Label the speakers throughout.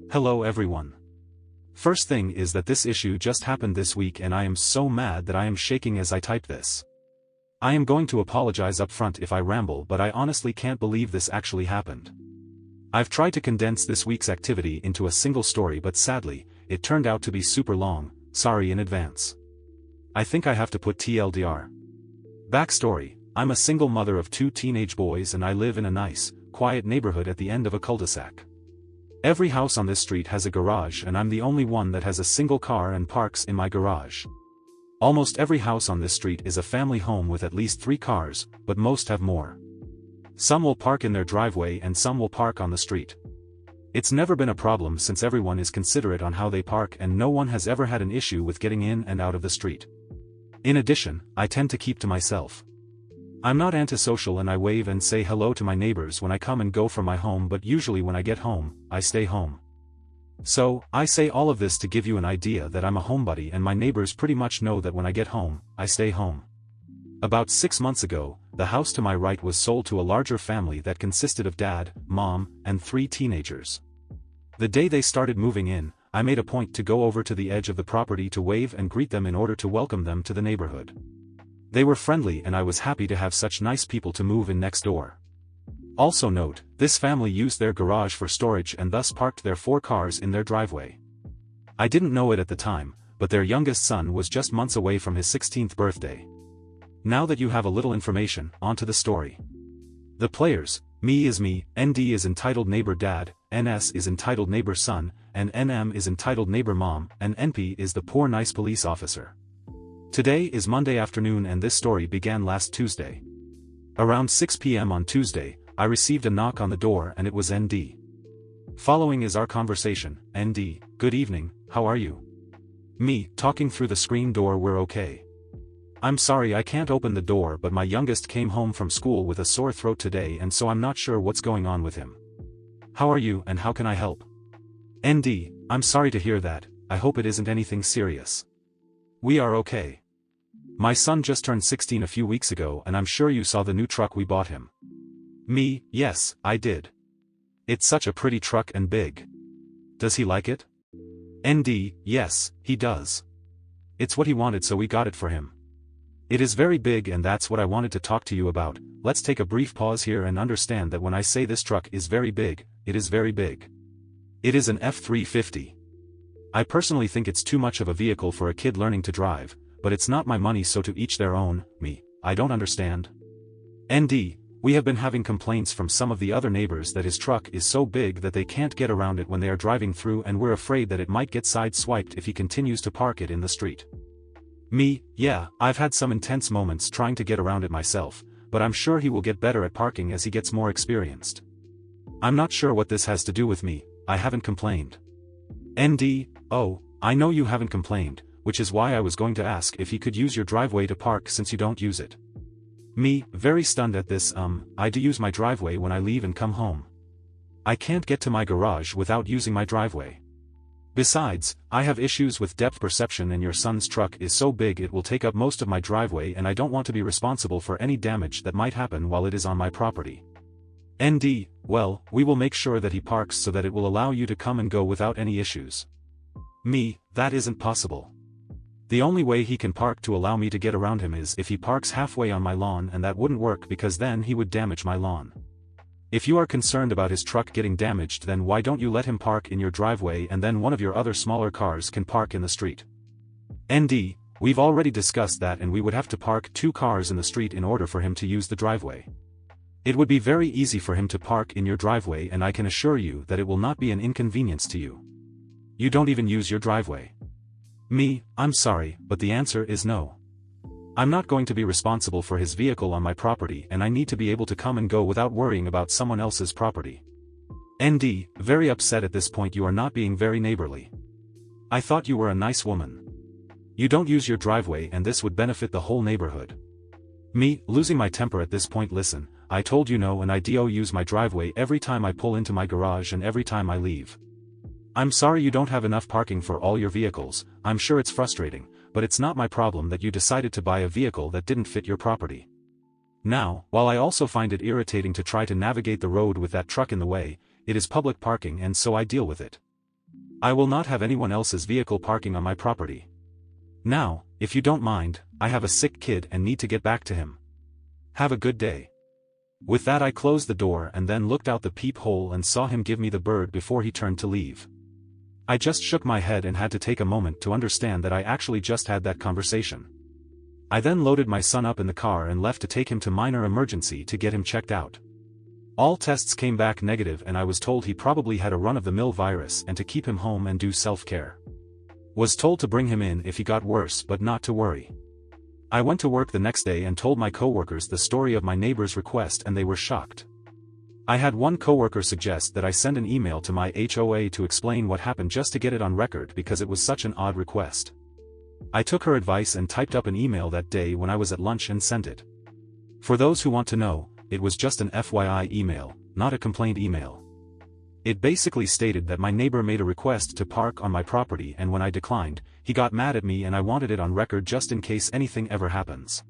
Speaker 1: Hello everyone. First thing is that this issue just happened this week and I am so mad that I am shaking as I type this. I am going to apologize upfront if I ramble, but I honestly can't believe this actually happened. I've tried to condense this week's activity into a single story, but sadly, it turned out to be super long. Sorry in advance. I think I have to put TLDR. Backstory: I'm a single mother of 2 teenage boys and I live in a nice, quiet neighborhood at the end of a cul-de-sac. Every house on this street has a garage and I'm the only one that has a single car and parks in my garage. Almost every house on this street is a family home with at least 3 cars, but most have more. Some will park in their driveway and some will park on the street. It's never been a problem since everyone is considerate on how they park and no one has ever had an issue with getting in and out of the street. In addition, I tend to keep to myself. I'm not antisocial and I wave and say hello to my neighbors when I come and go from my home, but usually when I get home, I stay home. So, I say all of this to give you an idea that I'm a homebody and my neighbors pretty much know that when I get home, I stay home. About 6 months ago, the house to my right was sold to a larger family that consisted of dad, mom, and 3 teenagers. The day they started moving in, I made a point to go over to the edge of the property to wave and greet them in order to welcome them to the neighborhood. They were friendly and I was happy to have such nice people to move in next door. Also note, this family used their garage for storage and thus parked their 4 cars in their driveway. I didn't know it at the time, but their youngest son was just months away from his 16th birthday. Now that you have a little information, on to the story. The players: me is me, ND is entitled neighbor dad, NS is entitled neighbor son, and NM is entitled neighbor mom, and NP is the poor nice police officer. Today is Monday afternoon and this story began last Tuesday. Around 6 p.m. on Tuesday, I received a knock on the door and it was ND. Following is our conversation: ND, good evening, how are you? Me, talking through the screen door: we're okay. I'm sorry I can't open the door, but my youngest came home from school with a sore throat today and so I'm not sure what's going on with him. How are you and how can I help? ND, I'm sorry to hear that, I hope it isn't anything serious. We are okay. My son just turned 16 a few weeks ago and I'm sure you saw the new truck we bought him. Me, yes, I did. It's such a pretty truck and big. Does he like it? ND, yes, he does. It's what he wanted so we got it for him. It is very big and that's what I wanted to talk to you about. Let's take a brief pause here and understand that when I say this truck is very big, it is very big. It is an F-350. I personally think it's too much of a vehicle for a kid learning to drive, but it's not my money, so to each their own. Me, I don't understand. ND, we have been having complaints from some of the other neighbors that his truck is so big that they can't get around it when they are driving through and we're afraid that it might get side-swiped if he continues to park it in the street. Me, yeah, I've had some intense moments trying to get around it myself, but I'm sure he will get better at parking as he gets more experienced. I'm not sure what this has to do with me, I haven't complained. ND, oh, I know you haven't complained, which is why I was going to ask if he could use your driveway to park since you don't use it. Me, very stunned at this. I do use my driveway when I leave and come home. I can't get to my garage without using my driveway. Besides, I have issues with depth perception and your son's truck is so big it will take up most of my driveway and I don't want to be responsible for any damage that might happen while it is on my property. ND, well, we will make sure that he parks so that it will allow you to come and go without any issues. Me, that isn't possible. The only way he can park to allow me to get around him is if he parks halfway on my lawn, and that wouldn't work because then he would damage my lawn. If you are concerned about his truck getting damaged, then why don't you let him park in your driveway and then one of your other smaller cars can park in the street? ND, we've already discussed that and we would have to park 2 cars in the street in order for him to use the driveway. It would be very easy for him to park in your driveway and I can assure you that it will not be an inconvenience to you. You don't even use your driveway. Me, I'm sorry, but the answer is no. I'm not going to be responsible for his vehicle on my property and I need to be able to come and go without worrying about someone else's property. ND, very upset at this point. You are not being very neighborly. I thought you were a nice woman. You don't use your driveway and this would benefit the whole neighborhood. Me, losing my temper at this point. Listen, I told you no and I do use my driveway every time I pull into my garage and every time I leave. I'm sorry you don't have enough parking for all your vehicles. I'm sure it's frustrating, but it's not my problem that you decided to buy a vehicle that didn't fit your property. Now, while I also find it irritating to try to navigate the road with that truck in the way, it is public parking and so I deal with it. I will not have anyone else's vehicle parking on my property. Now, if you don't mind, I have a sick kid and need to get back to him. Have a good day." With that I closed the door and then looked out the peephole and saw him give me the bird before he turned to leave. I just shook my head and had to take a moment to understand that I actually just had that conversation. I then loaded my son up in the car and left to take him to minor emergency to get him checked out. All tests came back negative and I was told he probably had a run-of-the-mill virus and to keep him home and do self-care. Was told to bring him in if he got worse but not to worry. I went to work the next day and told my coworkers the story of my neighbor's request and they were shocked. I had one coworker suggest that I send an email to my HOA to explain what happened just to get it on record because it was such an odd request. I took her advice and typed up an email that day when I was at lunch and sent it. For those who want to know, it was just an FYI email, not a complaint email. It basically stated that my neighbor made a request to park on my property and when I declined, he got mad at me and I wanted it on record just in case anything ever happens.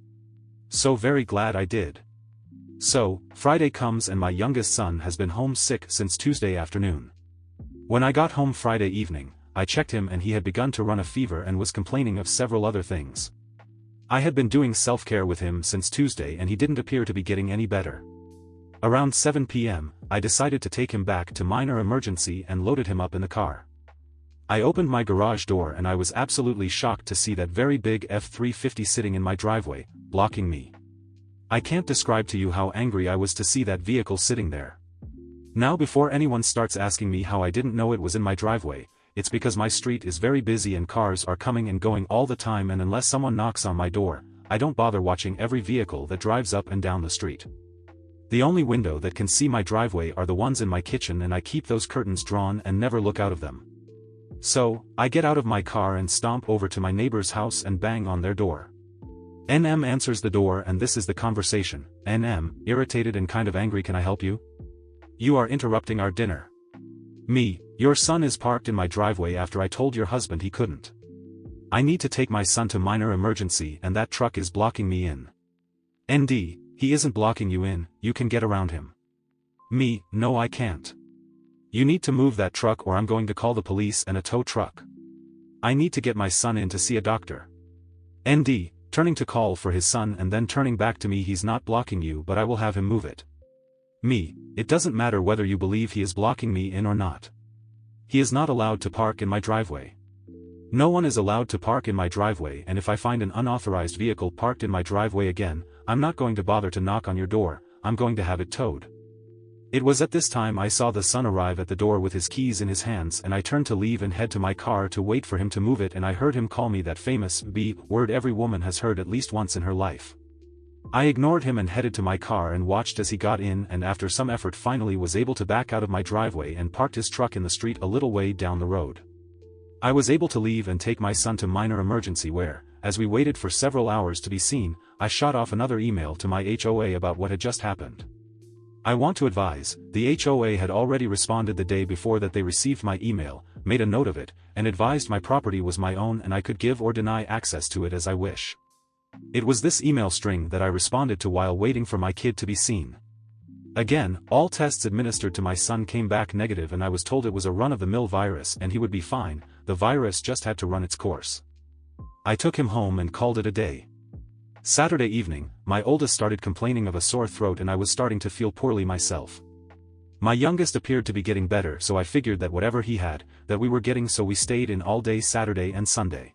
Speaker 1: So very glad I did. So, Friday comes and my youngest son has been home sick since Tuesday afternoon. When I got home Friday evening, I checked him and he had begun to run a fever and was complaining of several other things. I had been doing self-care with him since Tuesday and he didn't appear to be getting any better. Around 7 p.m., I decided to take him back to minor emergency and loaded him up in the car. I opened my garage door and I was absolutely shocked to see that very big F-350 sitting in my driveway, blocking me. I can't describe to you how angry I was to see that vehicle sitting there. Now before anyone starts asking me how I didn't know it was in my driveway, it's because my street is very busy and cars are coming and going all the time and unless someone knocks on my door, I don't bother watching every vehicle that drives up and down the street. The only window that can see my driveway are the ones in my kitchen and I keep those curtains drawn and never look out of them. So, I get out of my car and stomp over to my neighbor's house and bang on their door. NM answers the door and this is the conversation. NM, irritated and kind of angry, "Can I help you? You are interrupting our dinner." Me, "Your son is parked in my driveway after I told your husband he couldn't. I need to take my son to minor emergency and that truck is blocking me in." ND, "He isn't blocking you in, you can get around him." Me, "No I can't. You need to move that truck or I'm going to call the police and a tow truck. I need to get my son in to see a doctor." ND, turning to call for his son and then turning back to me, "He's not blocking you but I will have him move it." Me, "It doesn't matter whether you believe he is blocking me in or not. He is not allowed to park in my driveway. No one is allowed to park in my driveway and if I find an unauthorized vehicle parked in my driveway again, I'm not going to bother to knock on your door, I'm going to have it towed." It was at this time I saw the son arrive at the door with his keys in his hands and I turned to leave and head to my car to wait for him to move it and I heard him call me that famous B word every woman has heard at least once in her life. I ignored him and headed to my car and watched as he got in and after some effort finally was able to back out of my driveway and parked his truck in the street a little way down the road. I was able to leave and take my son to minor emergency where, as we waited for several hours to be seen, I shot off another email to my HOA about what had just happened. I want to advise, the HOA had already responded the day before that they received my email, made a note of it, and advised my property was my own and I could give or deny access to it as I wish. It was this email string that I responded to while waiting for my kid to be seen. Again, all tests administered to my son came back negative and I was told it was a run-of-the-mill virus and he would be fine, the virus just had to run its course. I took him home and called it a day. Saturday evening, my oldest started complaining of a sore throat and I was starting to feel poorly myself. My youngest appeared to be getting better so I figured that whatever he had, that we were getting so we stayed in all day Saturday and Sunday.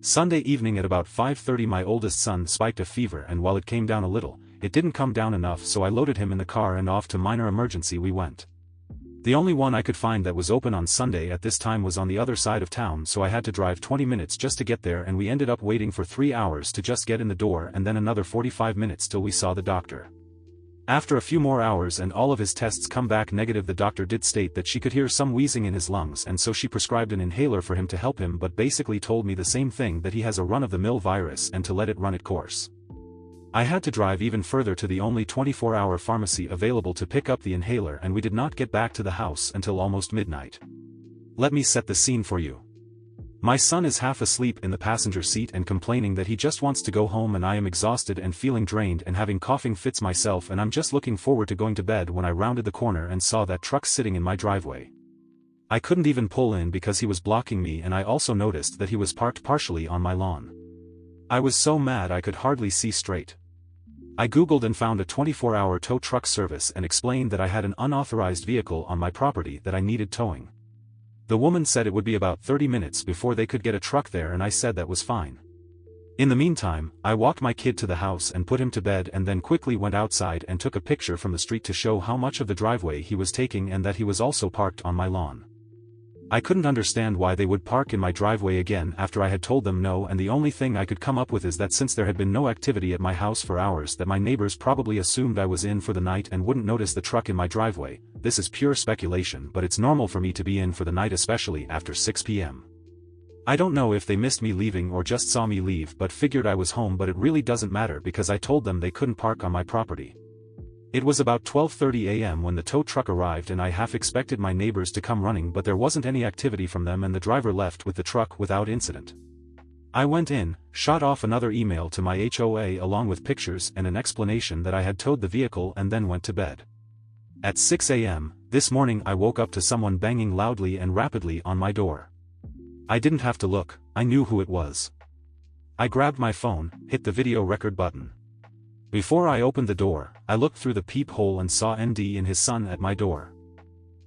Speaker 1: Sunday evening at about 5:30 my oldest son spiked a fever and while it came down a little, it didn't come down enough so I loaded him in the car and off to minor emergency we went. The only one I could find that was open on Sunday at this time was on the other side of town so I had to drive 20 minutes just to get there and we ended up waiting for 3 hours to just get in the door and then another 45 minutes till we saw the doctor. After a few more hours and all of his tests come back negative, the doctor did state that she could hear some wheezing in his lungs and so she prescribed an inhaler for him to help him but basically told me the same thing, that he has a run-of-the-mill virus and to let it run its course. I had to drive even further to the only 24-hour pharmacy available to pick up the inhaler and we did not get back to the house until almost midnight. Let me set the scene for you. My son is half asleep in the passenger seat and complaining that he just wants to go home and I am exhausted and feeling drained and having coughing fits myself and I'm just looking forward to going to bed when I rounded the corner and saw that truck sitting in my driveway. I couldn't even pull in because he was blocking me, and I also noticed that he was parked partially on my lawn. I was so mad I could hardly see straight. I googled and found a 24-hour tow truck service and explained that I had an unauthorized vehicle on my property that I needed towing. The woman said it would be about 30 minutes before they could get a truck there, and I said that was fine. In the meantime, I walked my kid to the house and put him to bed, and then quickly went outside and took a picture from the street to show how much of the driveway he was taking and that he was also parked on my lawn. I couldn't understand why they would park in my driveway again after I had told them no, and the only thing I could come up with is that since there had been no activity at my house for hours, that my neighbors probably assumed I was in for the night and wouldn't notice the truck in my driveway. This is pure speculation, but it's normal for me to be in for the night, especially after 6 p.m. I don't know if they missed me leaving or just saw me leave but figured I was home, but it really doesn't matter because I told them they couldn't park on my property. It was about 12:30 a.m. when the tow truck arrived, and I half expected my neighbors to come running, but there wasn't any activity from them and the driver left with the truck without incident. I went in, shot off another email to my HOA along with pictures and an explanation that I had towed the vehicle, and then went to bed. At 6 a.m. this morning I woke up to someone banging loudly and rapidly on my door. I didn't have to look, I knew who it was. I grabbed my phone, hit the video record button. Before I opened the door, I looked through the peephole and saw ND and his son at my door.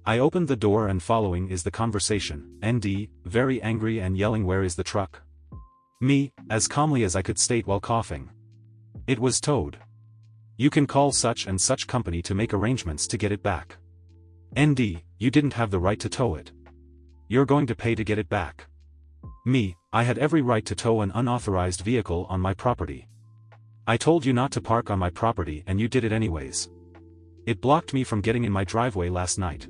Speaker 1: I opened the door, and following is the conversation: ND, very angry and yelling, "Where is the truck?" Me, as calmly as I could state while coughing: "It was towed. You can call such and such company to make arrangements to get it back." ND, "You didn't have the right to tow it. You're going to pay to get it back." Me, "I had every right to tow an unauthorized vehicle on my property. I told you not to park on my property and you did it anyways. It blocked me from getting in my driveway last night.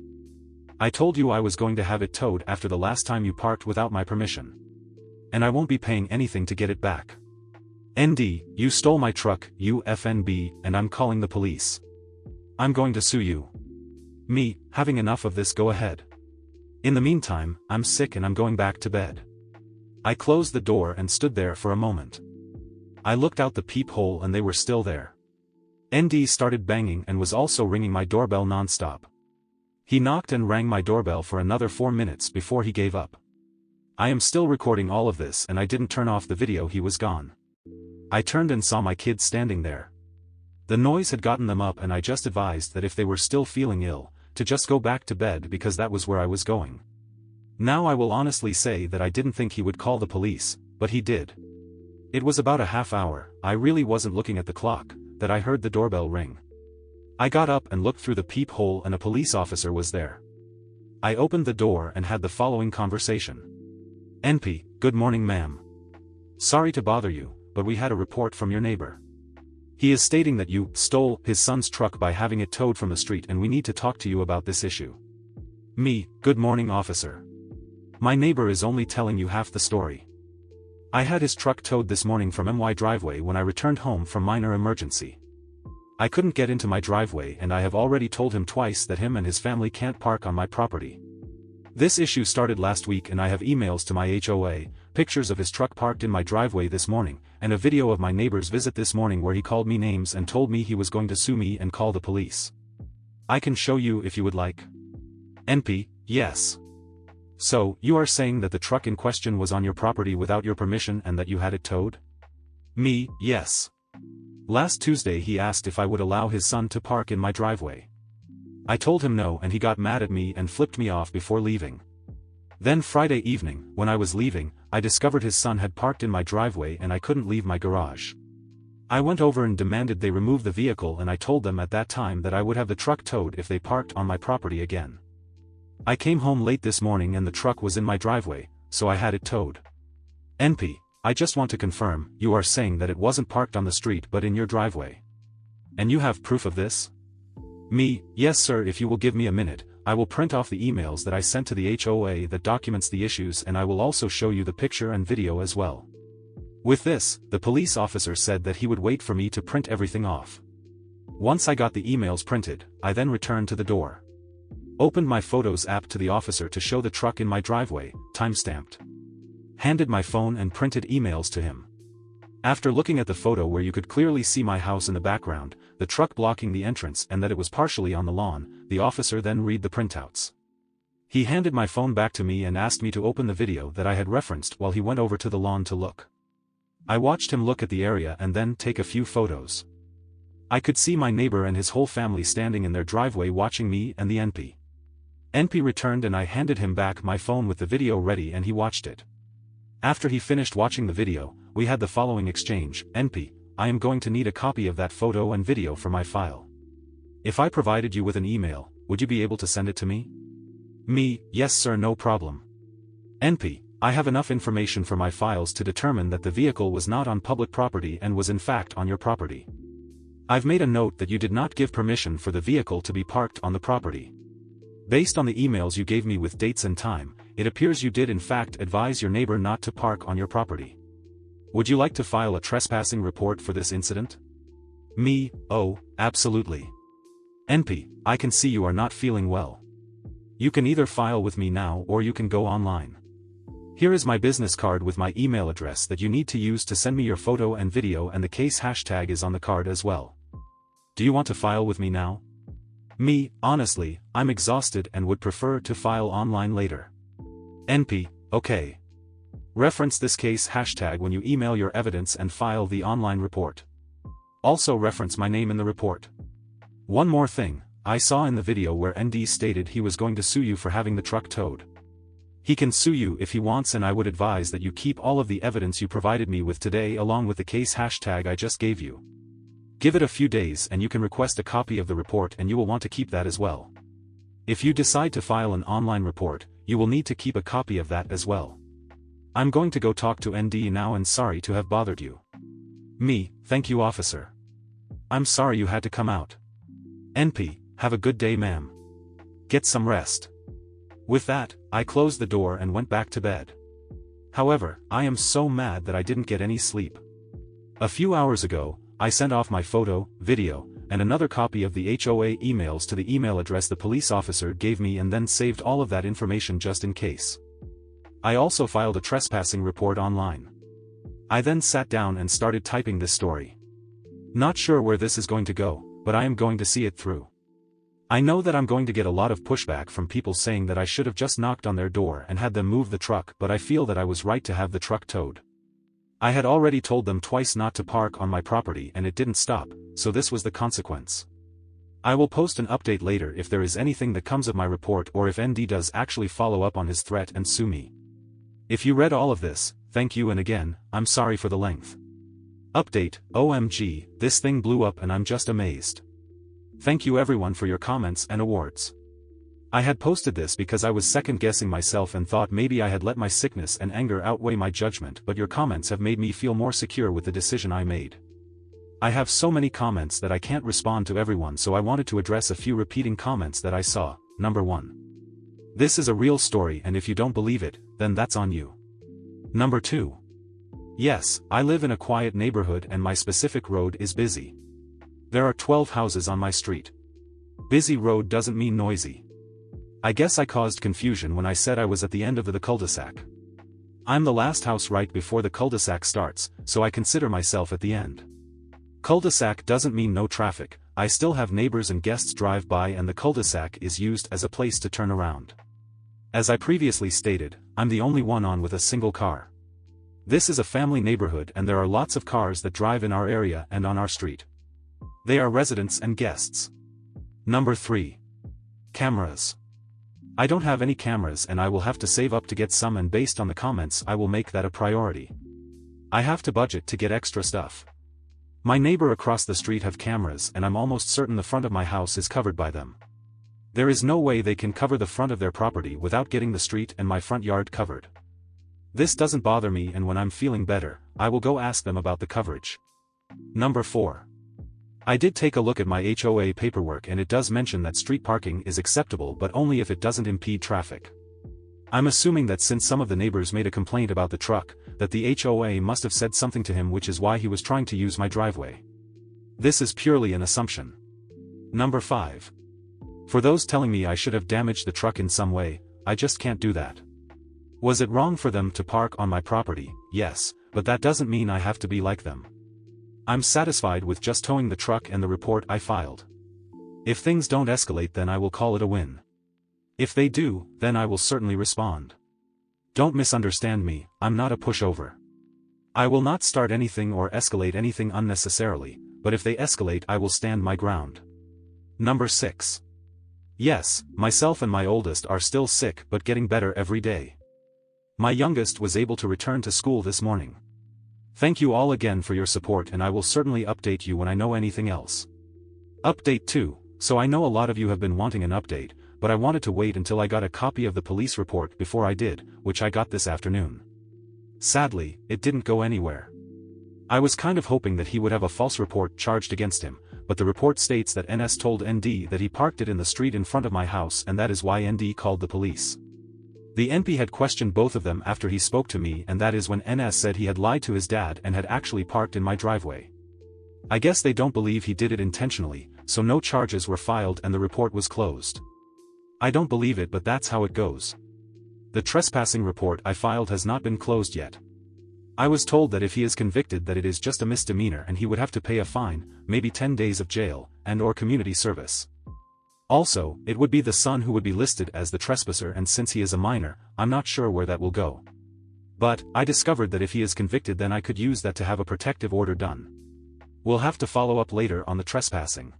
Speaker 1: I told you I was going to have it towed after the last time you parked without my permission. And I won't be paying anything to get it back. ND, you stole my truck, you FNB, and I'm calling the police. I'm going to sue you." Me, having enough of this, "Go ahead. In the meantime, I'm sick and I'm going back to bed." I closed the door and stood there for a moment. I looked out the peephole and they were still there. ND started banging and was also ringing my doorbell nonstop. He knocked and rang my doorbell for another 4 minutes before he gave up. I am still recording all of this and I didn't turn off the video. He was gone. I turned and saw my kids standing there. The noise had gotten them up, and I just advised that if they were still feeling ill, to just go back to bed because that was where I was going. Now I will honestly say that I didn't think he would call the police, but he did. It was about a half hour, I really wasn't looking at the clock, that I heard the doorbell ring. I got up and looked through the peephole, and a police officer was there. I opened the door and had the following conversation. "NP, good morning ma'am. Sorry to bother you, but we had a report from your neighbor. He is stating that you stole his son's truck by having it towed from the street, and we need to talk to you about this issue." Me, "Good morning officer. My neighbor is only telling you half the story. I had his truck towed this morning from my driveway when I returned home from minor emergency. I couldn't get into my driveway, and I have already told him twice that him and his family can't park on my property. This issue started last week, and I have emails to my HOA, pictures of his truck parked in my driveway this morning, and a video of my neighbor's visit this morning where he called me names and told me he was going to sue me and call the police. I can show you if you would like." NP, "Yes. So, you are saying that the truck in question was on your property without your permission and that you had it towed?" Me, "Yes. Last Tuesday he asked if I would allow his son to park in my driveway. I told him no, and he got mad at me and flipped me off before leaving. Then Friday evening, when I was leaving, I discovered his son had parked in my driveway and I couldn't leave my garage. I went over and demanded they remove the vehicle, and I told them at that time that I would have the truck towed if they parked on my property again. I came home late this morning and the truck was in my driveway, so I had it towed. NP, I just want to confirm, you are saying that it wasn't parked on the street but in your driveway. And you have proof of this?" Me, "Yes sir, if you will give me a minute, I will print off the emails that I sent to the HOA that documents the issues, and I will also show you the picture and video as well." With this, the police officer said that he would wait for me to print everything off. Once I got the emails printed, I then returned to the door. Opened my Photos app to the officer to show the truck in my driveway, timestamped. Handed my phone and printed emails to him. After looking at the photo where you could clearly see my house in the background, the truck blocking the entrance, and that it was partially on the lawn, the officer then read the printouts. He handed my phone back to me and asked me to open the video that I had referenced while he went over to the lawn to look. I watched him look at the area and then take a few photos. I could see my neighbor and his whole family standing in their driveway watching me and the NP. NP returned and I handed him back my phone with the video ready and he watched it. After he finished watching the video, we had the following exchange: NP, I am going to need a copy of that photo and video for my file. If I provided you with an email, would you be able to send it to me? Me, yes sir, no problem. NP, I have enough information for my files to determine that the vehicle was not on public property and was in fact on your property. I've made a note that you did not give permission for the vehicle to be parked on the property. Based on the emails you gave me with dates and time, it appears you did in fact advise your neighbor not to park on your property. Would you like to file a trespassing report for this incident? Me, oh, absolutely. NP, I can see you are not feeling well. You can either file with me now or you can go online. Here is my business card with my email address that you need to use to send me your photo and video, and the case hashtag is on the card as well. Do you want to file with me now? Me, honestly, I'm exhausted and would prefer to file online later. NP, okay. Reference this case hashtag when you email your evidence and file the online report. Also reference my name in the report. One more thing, I saw in the video where ND stated he was going to sue you for having the truck towed. He can sue you if he wants, and I would advise that you keep all of the evidence you provided me with today along with the case hashtag I just gave you. Give it a few days and you can request a copy of the report, and you will want to keep that as well. If you decide to file an online report, you will need to keep a copy of that as well. I'm going to go talk to ND now and sorry to have bothered you. Me, thank you officer. I'm sorry you had to come out. NP, have a good day ma'am. Get some rest. With that, I closed the door and went back to bed. However, I am so mad that I didn't get any sleep. A few hours ago, I sent off my photo, video, and another copy of the HOA emails to the email address the police officer gave me and then saved all of that information just in case. I also filed a trespassing report online. I then sat down and started typing this story. Not sure where this is going to go, but I am going to see it through. I know that I'm going to get a lot of pushback from people saying that I should have just knocked on their door and had them move the truck, but I feel that I was right to have the truck towed. I had already told them twice not to park on my property and it didn't stop, so this was the consequence. I will post an update later if there is anything that comes of my report or if ND does actually follow up on his threat and sue me. If you read all of this, thank you, and again, I'm sorry for the length. Update, OMG, this thing blew up and I'm just amazed. Thank you everyone for your comments and awards. I had posted this because I was second-guessing myself and thought maybe I had let my sickness and anger outweigh my judgment, but your comments have made me feel more secure with the decision I made. I have so many comments that I can't respond to everyone, so I wanted to address a few repeating comments that I saw. Number 1. This is a real story and if you don't believe it, then that's on you. Number 2. Yes, I live in a quiet neighborhood and my specific road is busy. There are 12 houses on my street. Busy road doesn't mean noisy. I guess I caused confusion when I said I was at the end of the cul-de-sac. I'm the last house right before the cul-de-sac starts, so I consider myself at the end. Cul-de-sac doesn't mean no traffic, I still have neighbors and guests drive by and the cul-de-sac is used as a place to turn around. As I previously stated, I'm the only one on with a single car. This is a family neighborhood and there are lots of cars that drive in our area and on our street. They are residents and guests. Number 3. Cameras. I don't have any cameras and I will have to save up to get some, and based on the comments I will make that a priority. I have to budget to get extra stuff. My neighbor across the street have cameras and I'm almost certain the front of my house is covered by them. There is no way they can cover the front of their property without getting the street and my front yard covered. This doesn't bother me, and when I'm feeling better, I will go ask them about the coverage. Number 4. I did take a look at my HOA paperwork and it does mention that street parking is acceptable but only if it doesn't impede traffic. I'm assuming that since some of the neighbors made a complaint about the truck, that the HOA must have said something to him, which is why he was trying to use my driveway. This is purely an assumption. Number 5. For those telling me I should have damaged the truck in some way, I just can't do that. Was it wrong for them to park on my property? Yes, but that doesn't mean I have to be like them. I'm satisfied with just towing the truck and the report I filed. If things don't escalate, then I will call it a win. If they do, then I will certainly respond. Don't misunderstand me, I'm not a pushover. I will not start anything or escalate anything unnecessarily, but if they escalate I will stand my ground. Number 6. Yes, myself and my oldest are still sick but getting better every day. My youngest was able to return to school this morning. Thank you all again for your support, and I will certainly update you when I know anything else. Update 2. So I know a lot of you have been wanting an update, but I wanted to wait until I got a copy of the police report before I did, which I got this afternoon. Sadly, it didn't go anywhere. I was kind of hoping that he would have a false report charged against him, but the report states that NS told ND that he parked it in the street in front of my house, and that is why ND called the police. The NP had questioned both of them after he spoke to me, and that is when NS said he had lied to his dad and had actually parked in my driveway. I guess they don't believe he did it intentionally, so no charges were filed and the report was closed. I don't believe it, but that's how it goes. The trespassing report I filed has not been closed yet. I was told that if he is convicted that it is just a misdemeanor and he would have to pay a fine, maybe 10 days of jail, and/or community service. Also, it would be the son who would be listed as the trespasser, and since he is a minor, I'm not sure where that will go. But, I discovered that if he is convicted then I could use that to have a protective order done. We'll have to follow up later on the trespassing.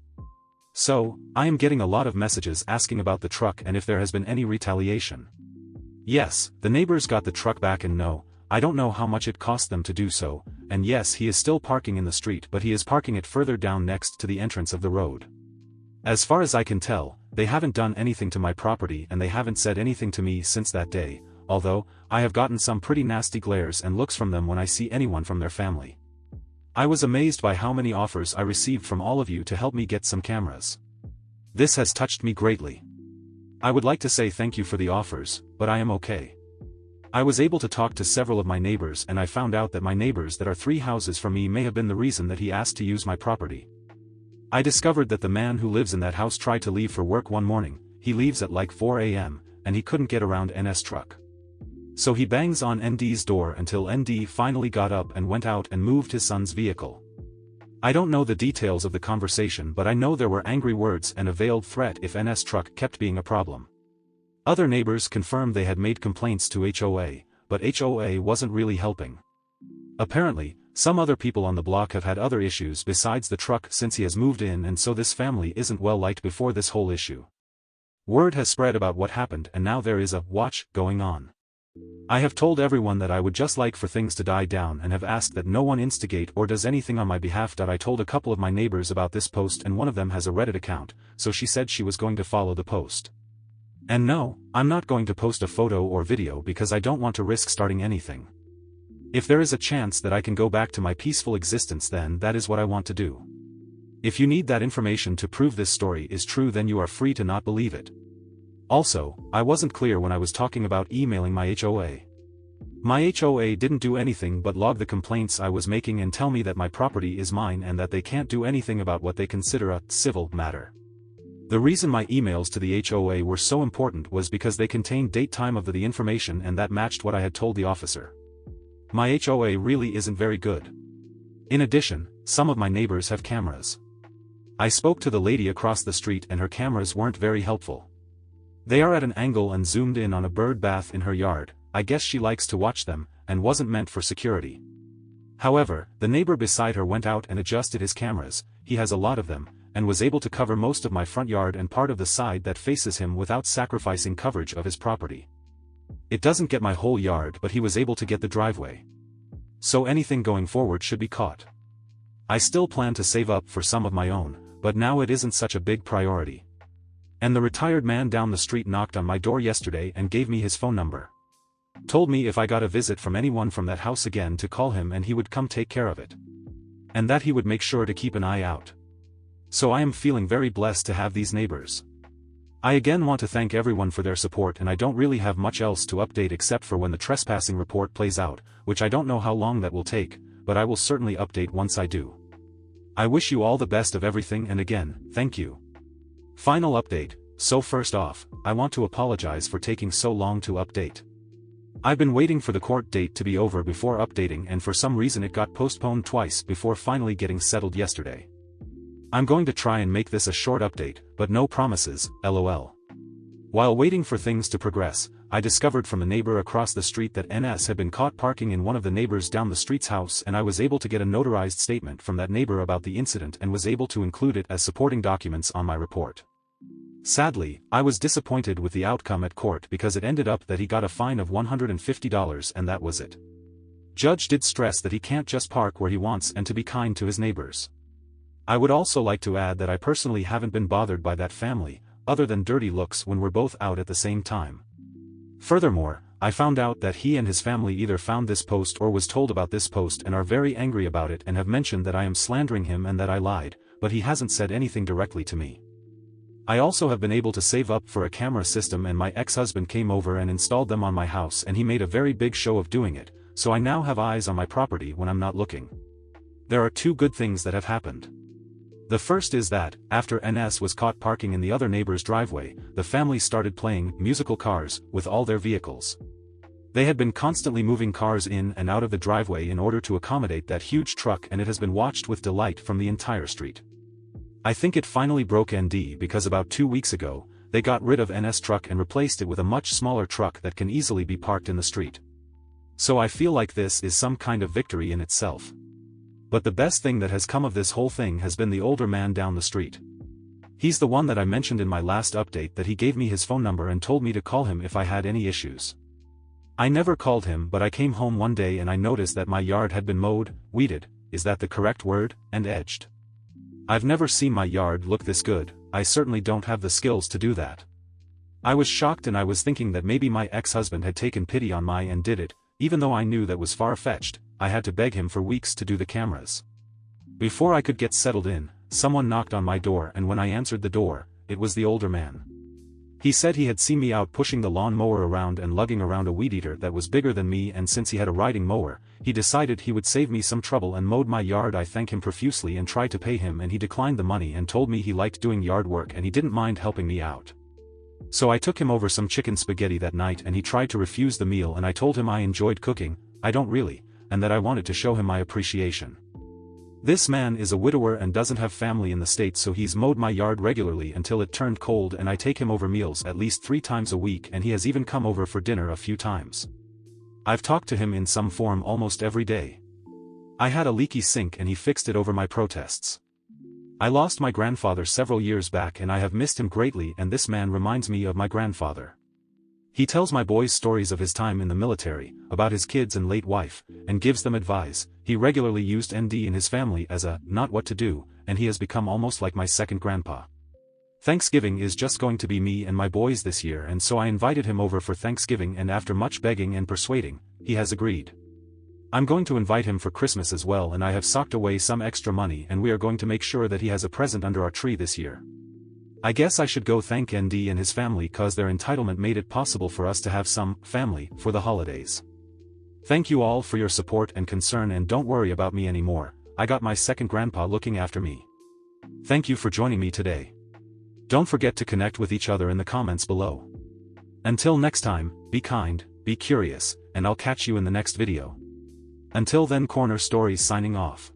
Speaker 1: So, I am getting a lot of messages asking about the truck and if there has been any retaliation. Yes, the neighbors got the truck back, and no, I don't know how much it cost them to do so, and yes, he is still parking in the street, but he is parking it further down next to the entrance of the road. As far as I can tell, they haven't done anything to my property and they haven't said anything to me since that day, although, I have gotten some pretty nasty glares and looks from them when I see anyone from their family. I was amazed by how many offers I received from all of you to help me get some cameras. This has touched me greatly. I would like to say thank you for the offers, but I am okay. I was able to talk to several of my neighbors and I found out that my neighbors that are 3 houses from me may have been the reason that he asked to use my property. I discovered that the man who lives in that house tried to leave for work one morning. He leaves at like 4 a.m., and he couldn't get around NS truck. So he bangs on ND's door until ND finally got up and went out and moved his son's vehicle. I don't know the details of the conversation, but I know there were angry words and a veiled threat if NS truck kept being a problem. Other neighbors confirmed they had made complaints to HOA, but HOA wasn't really helping. Apparently, some other people on the block have had other issues besides the truck since he has moved in, and so this family isn't well liked before this whole issue. Word has spread about what happened and now there is a watch going on. I have told everyone that I would just like for things to die down and have asked that no one instigate or does anything on my behalf. I told a couple of my neighbors about this post and one of them has a Reddit account, so she said she was going to follow the post. And no, I'm not going to post a photo or video because I don't want to risk starting anything. If there is a chance that I can go back to my peaceful existence, then that is what I want to do. If you need that information to prove this story is true, then you are free to not believe it. Also, I wasn't clear when I was talking about emailing my HOA. My HOA didn't do anything but log the complaints I was making and tell me that my property is mine and that they can't do anything about what they consider a civil matter. The reason my emails to the HOA were so important was because they contained date time of the information and that matched what I had told the officer. My HOA really isn't very good. In addition, some of my neighbors have cameras. I spoke to the lady across the street and her cameras weren't very helpful. They are at an angle and zoomed in on a bird bath in her yard. I guess she likes to watch them, and wasn't meant for security. However, the neighbor beside her went out and adjusted his cameras, he has a lot of them, and was able to cover most of my front yard and part of the side that faces him without sacrificing coverage of his property. It doesn't get my whole yard, but he was able to get the driveway. So anything going forward should be caught. I still plan to save up for some of my own, but now it isn't such a big priority. And the retired man down the street knocked on my door yesterday and gave me his phone number. Told me if I got a visit from anyone from that house again to call him and he would come take care of it. And that he would make sure to keep an eye out. So I am feeling very blessed to have these neighbors. I again want to thank everyone for their support, and I don't really have much else to update except for when the trespassing report plays out, which I don't know how long that will take, but I will certainly update once I do. I wish you all the best of everything, and again, thank you. Final update. So first off, I want to apologize for taking so long to update. I've been waiting for the court date to be over before updating, and for some reason it got postponed twice before finally getting settled yesterday. I'm going to try and make this a short update, but no promises, lol. While waiting for things to progress, I discovered from a neighbor across the street that NS had been caught parking in one of the neighbors down the street's house, and I was able to get a notarized statement from that neighbor about the incident and was able to include it as supporting documents on my report. Sadly, I was disappointed with the outcome at court because it ended up that he got a fine of $150 and that was it. Judge did stress that he can't just park where he wants and to be kind to his neighbors. I would also like to add that I personally haven't been bothered by that family, other than dirty looks when we're both out at the same time. Furthermore, I found out that he and his family either found this post or was told about this post and are very angry about it and have mentioned that I am slandering him and that I lied, but he hasn't said anything directly to me. I also have been able to save up for a camera system, and my ex-husband came over and installed them on my house, and he made a very big show of doing it, so I now have eyes on my property when I'm not looking. There are two good things that have happened. The first is that, after NS was caught parking in the other neighbor's driveway, the family started playing musical cars with all their vehicles. They had been constantly moving cars in and out of the driveway in order to accommodate that huge truck, and it has been watched with delight from the entire street. I think it finally broke ND because about 2 weeks ago, they got rid of NS truck and replaced it with a much smaller truck that can easily be parked in the street. So I feel like this is some kind of victory in itself. But the best thing that has come of this whole thing has been the older man down the street. He's the one that I mentioned in my last update that he gave me his phone number and told me to call him if I had any issues. I never called him, but I came home one day and I noticed that my yard had been mowed, weeded, is that the correct word, and edged. I've never seen my yard look this good. I certainly don't have the skills to do that. I was shocked and I was thinking that maybe my ex-husband had taken pity on me and did it, even though I knew that was far-fetched. I had to beg him for weeks to do the cameras. Before I could get settled in, someone knocked on my door, and when I answered the door, it was the older man. He said he had seen me out pushing the lawn mower around and lugging around a weed eater that was bigger than me, and since he had a riding mower, he decided he would save me some trouble and mowed my yard. I thanked him profusely and tried to pay him, and he declined the money and told me he liked doing yard work and he didn't mind helping me out. So I took him over some chicken spaghetti that night and he tried to refuse the meal, and I told him I enjoyed cooking, I don't really, and that I wanted to show him my appreciation. This man is a widower and doesn't have family in the States, so he's mowed my yard regularly until it turned cold, and I take him over meals at least 3 times a week, and he has even come over for dinner a few times. I've talked to him in some form almost every day. I had a leaky sink and he fixed it over my protests. I lost my grandfather several years back and I have missed him greatly, and this man reminds me of my grandfather. He tells my boys stories of his time in the military, about his kids and late wife, and gives them advice. He regularly used ND in his family as a not what to do, and he has become almost like my second grandpa. Thanksgiving is just going to be me and my boys this year, and so I invited him over for Thanksgiving, and after much begging and persuading, he has agreed. I'm going to invite him for Christmas as well, and I have socked away some extra money, and we are going to make sure that he has a present under our tree this year. I guess I should go thank ND and his family, cause their entitlement made it possible for us to have some family for the holidays. Thank you all for your support and concern, and don't worry about me anymore. I got my second grandpa looking after me. Thank you for joining me today. Don't forget to connect with each other in the comments below. Until next time, be kind, be curious, and I'll catch you in the next video. Until then, Corner Stories signing off.